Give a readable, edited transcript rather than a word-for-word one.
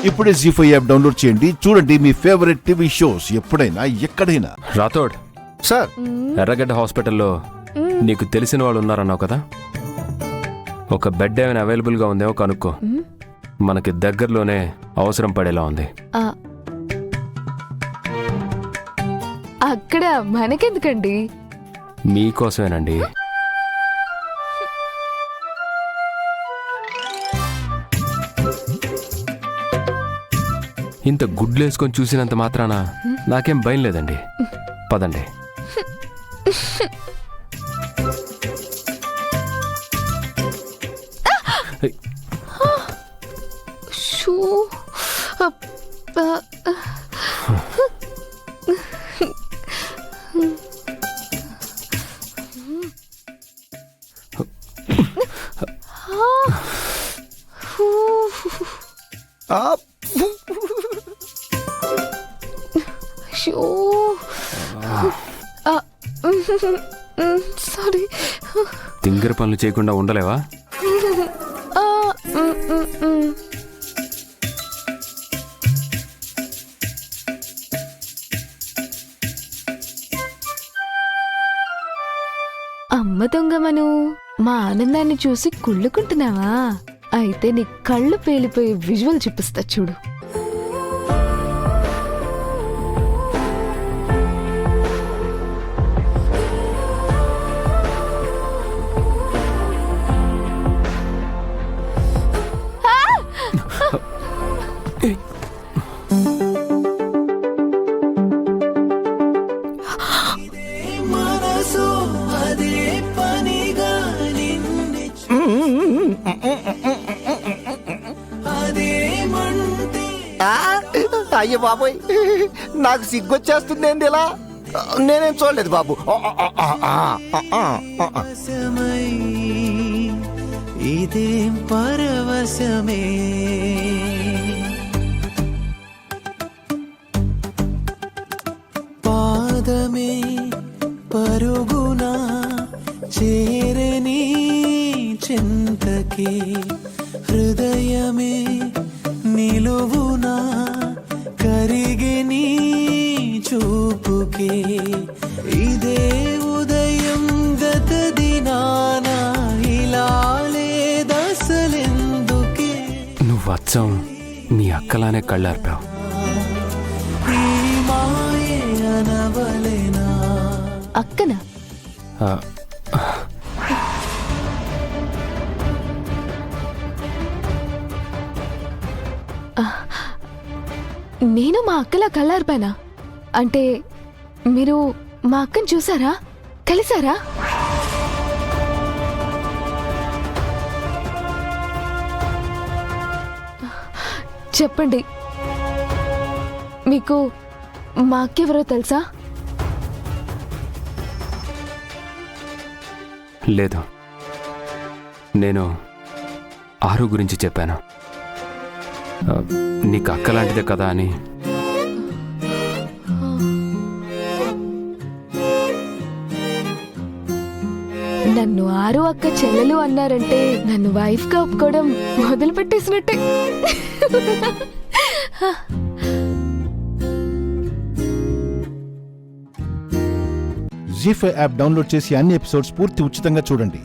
ఇప్పుడే జీ5 app download చేయండి. చూడండి మీ ఫేవరెట్ టీవీ షోస్ ఎప్పుడైనా ఎక్కడైనా. రాథోడ్ సార్, ఎర్రగడ్డ హాస్పిటల్లో నీకు తెలిసిన వాళ్ళు ఉన్నారన్నావు కదా, ఒక బెడ్ ఏమైనా అవైలబుల్గా ఉందేమో కనుక్కో. మనకి దగ్గరలోనే అవసరం పడేలా ఉంది. అక్కడ మనకెందుకండి? మీకోసమేనండి. ఇంత గుడ్లేసుకొని చూసినంత మాత్రాన నాకేం భయం లేదండి. పదండి. సారీ. తింగర పనులు చేయకుండా ఉండలేవా? అమ్మ దొంగమను, మా ఆనందాన్ని చూసి కుళ్ళుకుంటున్నావా? అయితే నీ కళ్ళు పేలిపోయే విజువల్ చూపిస్తా చూడు. అయ్యో బాబోయ్, నాకు సిగ్గొచ్చేస్తుంది. ఏంది ఇలా? నేనేం చూడలేదు బాబు. ఇదేం పరవశమే, పాదమే పరుగునా చేరని చింతకే, హృదయమే నిలువునా కరిగిని చూపుకే, ఇదే ఉదయం గత దినాన ఇలా లేదసలెందుకే. నువ్వు అచ్చం నీ అక్కలానే కళ్ళార్పావు. అక్కనా? నేను మా అక్కలా కళ్ళార్పానా? అంటే మీరు మా అక్కని చూసారా? కలిసారా? చెప్పండి, మీకు మా అక్కెవరో తెలుసా? లేదు, నేను ఆరు గురించి చెప్పాను. నీకు అక్కలాంటిదే కదా అని. నన్ను ఆరు అక్క చెల్లెలు అన్నారంటే నన్ను వైఫ్ గా ఒప్పుకోవడం మొదలు పెట్టేసినట్టే. జీ5 యాప్ డౌన్లోడ్ చేసి అన్ని ఎపిసోడ్స్ పూర్తి ఉచితంగా చూడండి.